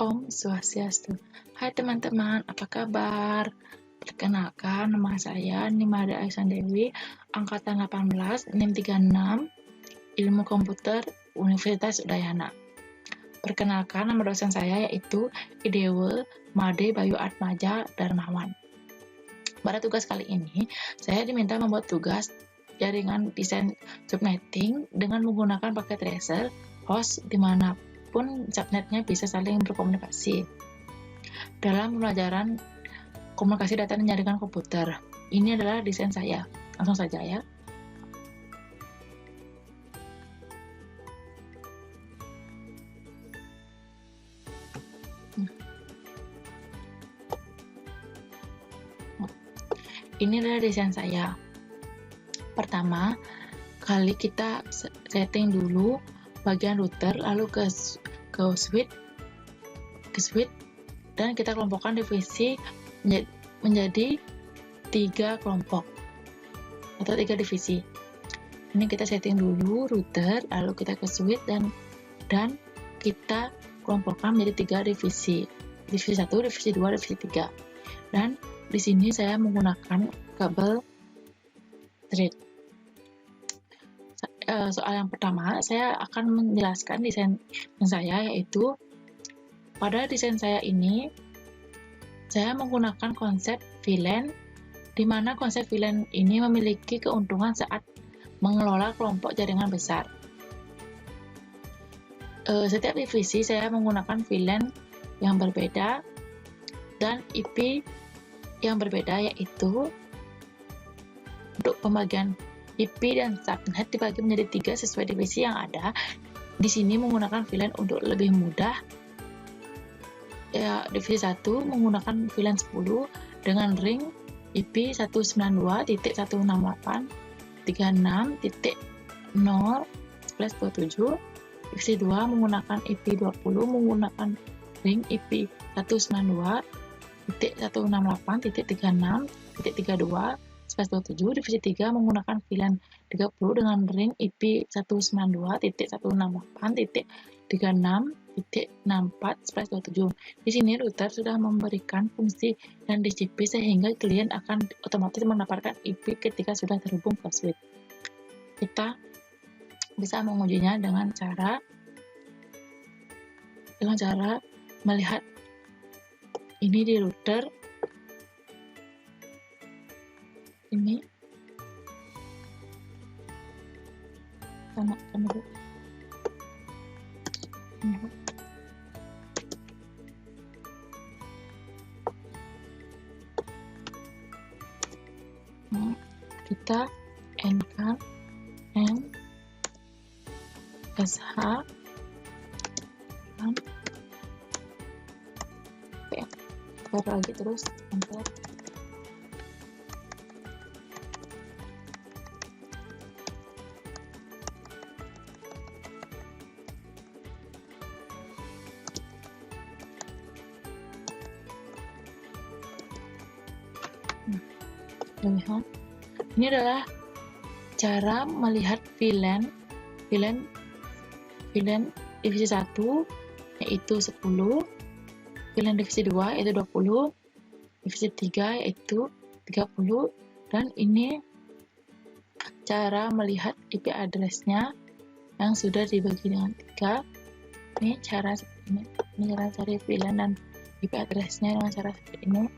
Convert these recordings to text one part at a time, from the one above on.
Om Swastiastu. Hai teman-teman, apa kabar? Perkenalkan, nama saya Nimade Aisan Dewi, angkatan 18, NIM 36, Ilmu Komputer, Universitas Udayana. Perkenalkan, nama dosen saya yaitu Idewe Made Bayu Atmaja Darmawan. Pada tugas kali ini, saya diminta membuat tugas jaringan desain subnetting dengan menggunakan paket tracer host dimanapun subnetnya bisa saling berkomunikasi. Dalam pembelajaran komunikasi data dan jaringan komputer, ini adalah desain saya. Langsung saja ya. Ini adalah desain saya. Pertama kali kita setting dulu bagian router, lalu ke switch, dan kita kelompokkan divisi menjadi 3 kelompok atau 3 divisi. Ini kita setting dulu router, lalu kita ke switch dan kita kelompokkan menjadi 3 divisi. Divisi 1, divisi 2, divisi 3. Dan di sini saya menggunakan kabel thread. Soal yang pertama, saya akan menjelaskan desain saya, yaitu pada desain saya ini saya menggunakan konsep VLAN, di mana konsep VLAN ini memiliki keuntungan saat mengelola kelompok jaringan besar. Setiap divisi saya menggunakan VLAN yang berbeda dan IP yang berbeda, yaitu untuk pembagian IP dan subnet dibagi menjadi 3 sesuai divisi yang ada. Di sini menggunakan VLAN untuk lebih mudah. Ya, divisi 1 menggunakan VLAN 10 dengan ring IP 192.168.36.0/27. Divisi 2 menggunakan IP 20 menggunakan ring IP 192.168.36.32/27. Divisi 3 menggunakan VLAN 30 dengan ring IP 192.168.36.64/27. Di sini router sudah memberikan fungsi dan DCP sehingga klien akan otomatis mendapatkan IP ketika sudah terhubung ke switch. Kita bisa mengujinya dengan cara melihat ini di router. Ini samakan dulu. Kita N-kan N SH kan lagi terus enter. Lihat, ini adalah cara melihat VLAN divisi 1 yaitu 10, VLAN divisi 2 yaitu 20, divisi 3 yaitu 30, dan ini cara melihat IP address-nya yang sudah dibagi dengan 3. Ini cara cari VLAN dan IP address-nya dengan cara seperti ini.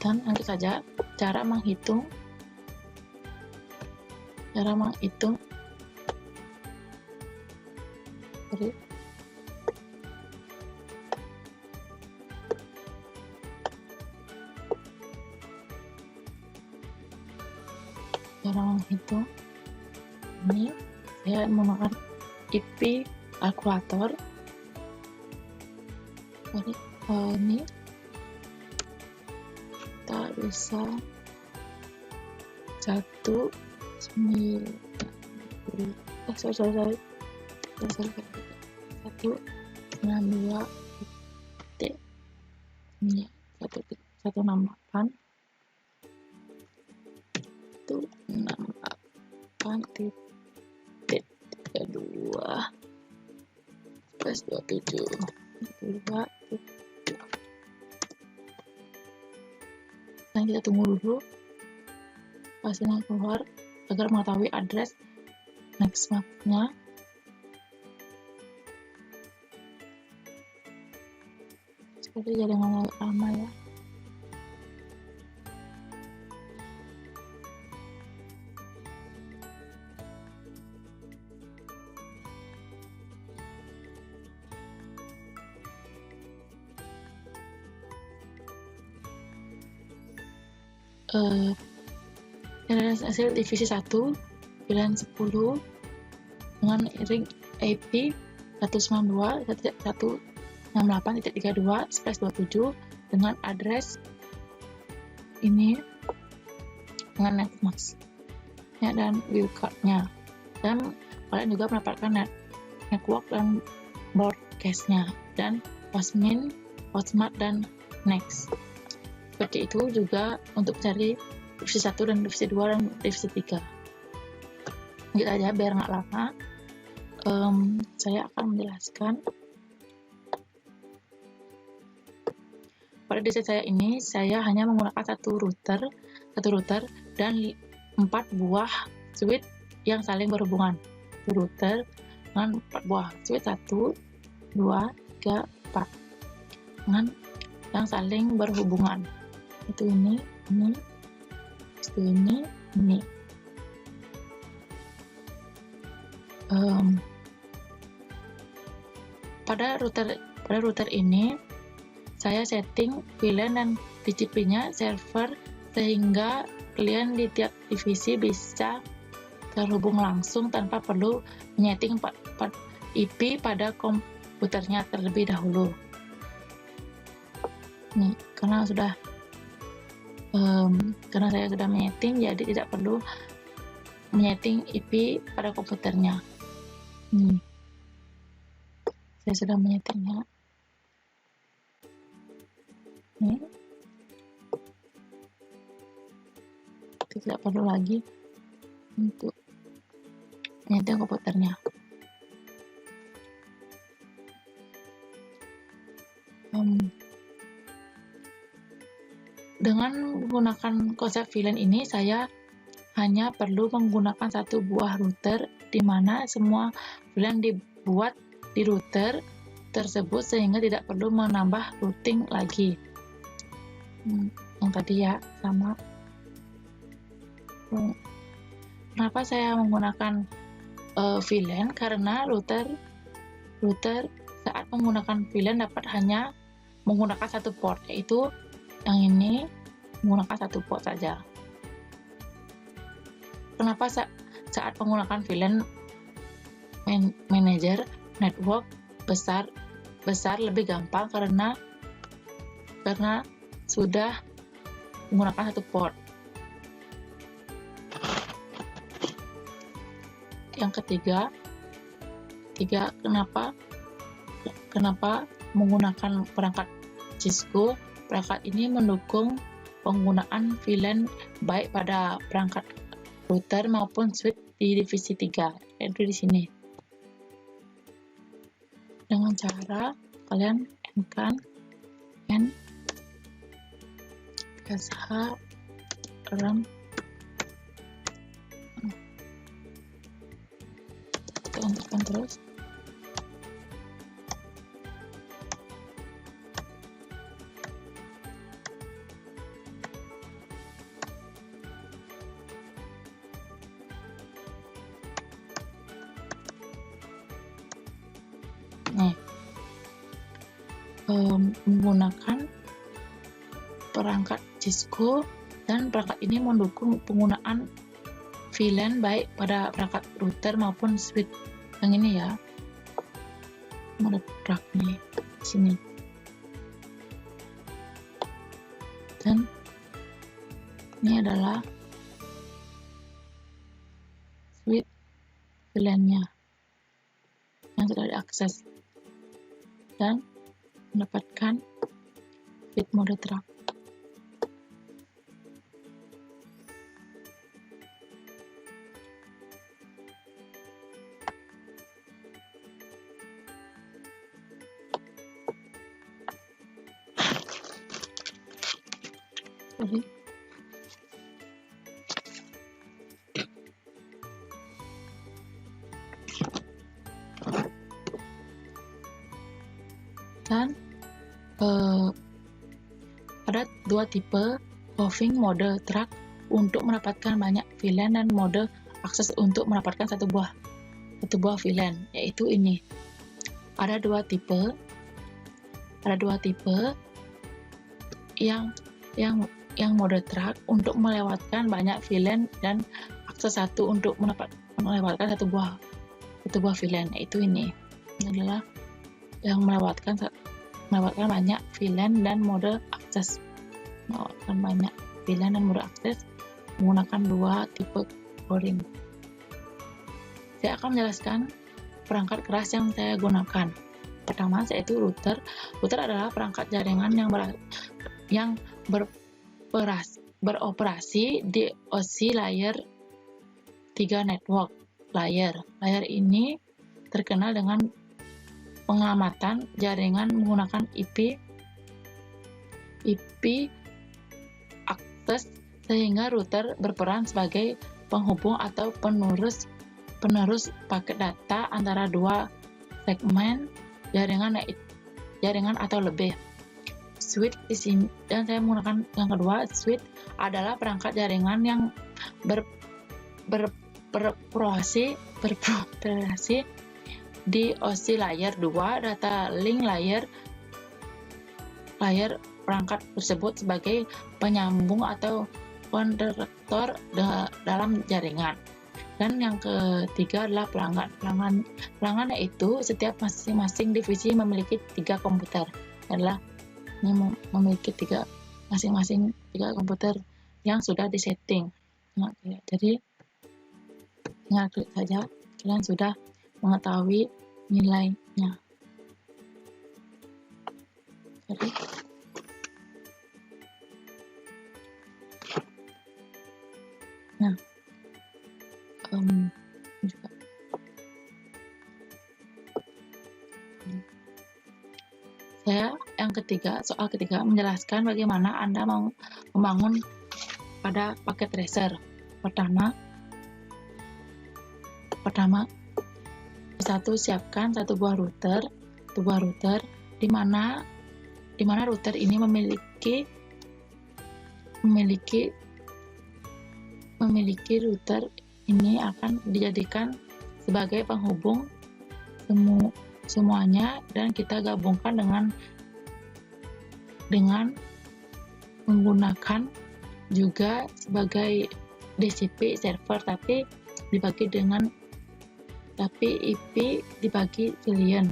Dan lanjut saja cara menghitung ini saya menggunakan IP kalkulator. Ini kita bisa 192.168.32 /27. Nah, kita tunggu dulu hasilnya keluar agar mengetahui address next map-nya. Seperti jaringan lama ya. Hasil divisi 1 VLAN 10 dengan ring IP 192.168.32/27 dengan address ini dengan netmask dan wildcard-nya, dan kalian juga mendapatkan network dan broadcast-nya dan hostmin, hotmart, dan next. Seperti itu juga untuk cari divisi 1 dan divisi 2 dan divisi 3. Gitu aja biar nggak lama. Saya akan menjelaskan. Pada desain saya ini, saya hanya menggunakan satu router dan 4 buah switch yang saling berhubungan. Router dengan 4 buah switch, 1, 2, 3, 4 dengan yang saling berhubungan. Itu ini, itu ini. Pada router ini saya setting VLAN dan TCP-nya server sehingga kalian di tiap divisi bisa terhubung langsung tanpa perlu menyeting IP pada komputernya terlebih dahulu. Nih, karena saya sudah menyeting, jadi tidak perlu menyeting IP pada komputernya. Nih, saya sudah menyetingnya. Nih, tidak perlu lagi untuk menyeting komputernya. Dengan menggunakan konsep VLAN ini, saya hanya perlu menggunakan satu buah router di mana semua VLAN dibuat di router tersebut sehingga tidak perlu menambah routing lagi. Yang tadi ya, sama. Kenapa saya menggunakan VLAN? Karena router saat menggunakan VLAN dapat hanya menggunakan satu port, yaitu yang ini menggunakan satu port saja. Kenapa saat menggunakan VLAN manager network besar lebih gampang? Karena sudah menggunakan satu port. Yang ketiga, kenapa menggunakan perangkat Cisco? Perangkat ini mendukung penggunaan VLAN baik pada perangkat router maupun switch di divisi 3, yaitu di sini. Dengan cara kalian N SH RAM tekan terus. Menggunakan perangkat Cisco, dan perangkat ini mendukung penggunaan VLAN baik pada perangkat router maupun switch. Yang ini ya, meledak nih sini, dan ini adalah switch VLAN-nya yang sudah diakses dan mendapatkan fit mode track. Sorry. Dan ada dua tipe roving mode track untuk mendapatkan banyak VLAN dan mode akses untuk mendapatkan satu buah VLAN, yaitu ini. Ada dua tipe yang mode track untuk melewatkan banyak VLAN dan akses satu untuk melewatkan satu buah VLAN, yaitu ini. Ini adalah yang melewatkan banyak VLAN dan mode akses. Melewatkan banyak VLAN dan mode akses menggunakan dua tipe coding. Saya akan menjelaskan perangkat keras yang saya gunakan. Pertama, yaitu router. Router adalah perangkat jaringan yang beroperasi di OSI layer 3 network layer. Layer ini terkenal dengan pengamatan jaringan menggunakan IP akses, sehingga router berperan sebagai penghubung atau penerus paket data antara dua segmen jaringan atau lebih. Switch di sini, dan saya menggunakan yang kedua. Switch adalah perangkat jaringan yang beroperasi di OSI layer 2 data link layer perangkat tersebut sebagai penyambung atau konduktor dalam jaringan. Dan yang ketiga adalah pelanggan. Pelanggan yaitu setiap masing-masing divisi memiliki 3 komputer. Adalah memiliki masing-masing 3 komputer yang sudah disetting. Nah, jadi tinggal klik saja, kalian sudah mengetahui nilainya. Jadi, juga. Saya soal ketiga menjelaskan bagaimana Anda membangun pada paket tracer. Pertama, siapkan satu buah router di mana router ini memiliki router ini akan dijadikan sebagai penghubung semuanya, dan kita gabungkan dengan menggunakan juga sebagai DCP server, tapi IP dibagi jillion.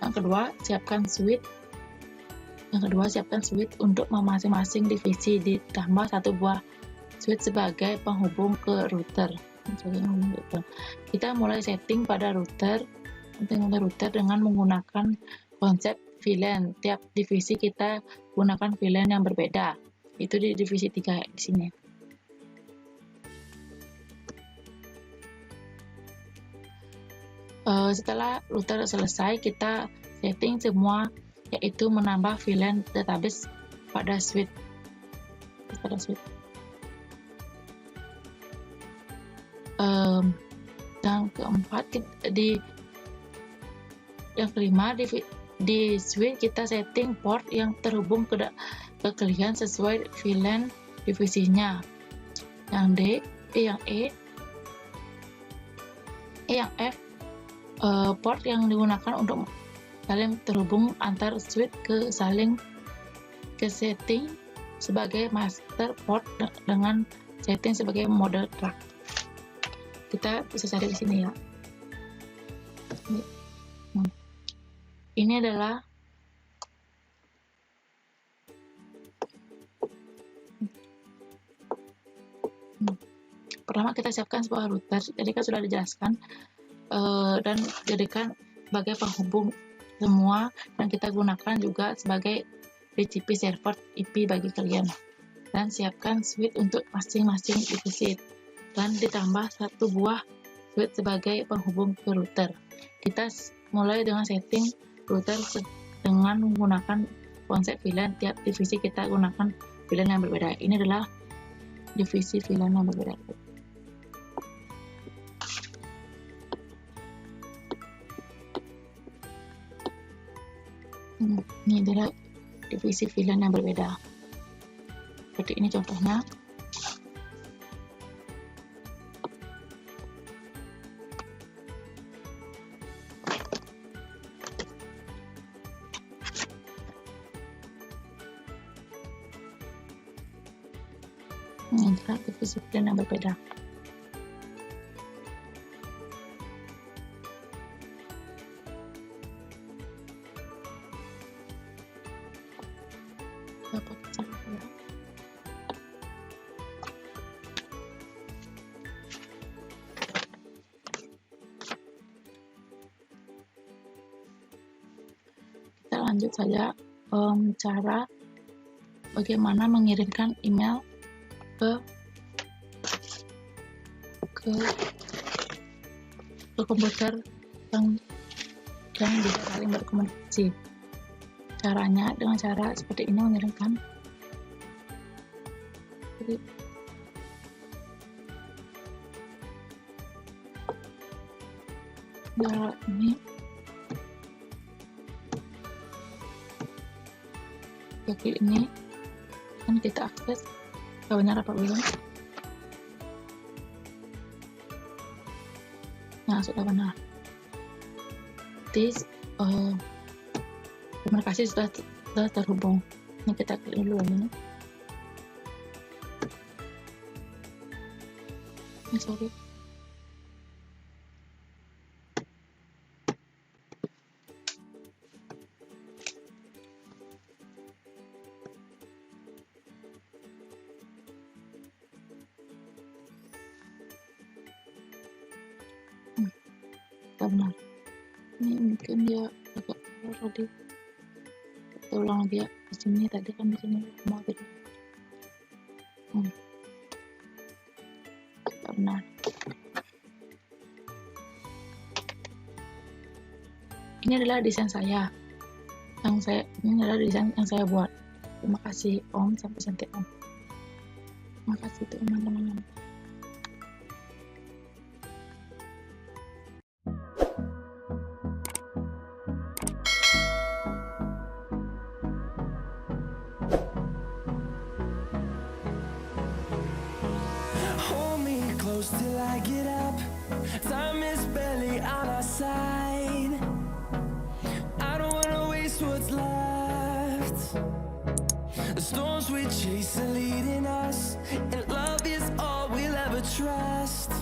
Yang kedua, siapkan switch untuk masing-masing divisi, ditambah satu buah switch sebagai penghubung ke router. Kita mulai setting pada router dengan menggunakan konsep VLAN. Tiap divisi kita gunakan VLAN yang berbeda. Itu di divisi 3 di sini. Setelah router selesai, kita setting semua, yaitu menambah VLAN database pada switch. Yang keempat, yang kelima, di switch kita setting port yang terhubung ke kalian sesuai VLAN divisinya. Yang yang F, port yang digunakan untuk saling terhubung antar switch ke setting sebagai master port dengan setting sebagai mode track. Kita bisa cari di sini ya. Ini adalah pertama, kita siapkan sebuah router. Jadi kan sudah dijelaskan, dan jadikan sebagai penghubung semua, dan kita gunakan juga sebagai DCP server IP bagi kalian. Dan siapkan switch untuk masing-masing divisi, dan ditambah satu buah switch sebagai penghubung ke router. Kita mulai dengan setting router dengan menggunakan konsep VLAN, tiap divisi kita gunakan VLAN yang berbeda. Ini adalah divisi VLAN yang berbeda. Ini adalah divisi VLAN yang berbeda. Seperti ini contohnya. Ini adalah divisi VLAN yang berbeda. Dapat saya. Kita lanjut saja cara bagaimana mengirimkan email ke komputer yang bisa saling berkomunikasi. Caranya dengan cara seperti ini, mengirimkan ini klik ini kan kita akses benar apa belum. Nah, sudah benar. Komunikasi sudah terhubung. Ini kita klik dulu ini. Sorry. Benar. Ini mungkin dia agak tadi. Kita ulang lagi ya. Di sini tadi kan di sini mau gitu. Benar. Ini adalah desain saya. Ini adalah desain yang saya buat. Terima kasih Om, sampai cantik Om. Terima kasih teman-teman. Till I get up, time is barely on our side. I don't wanna waste what's left. The storms we chase are leading us, and love is all we'll ever trust.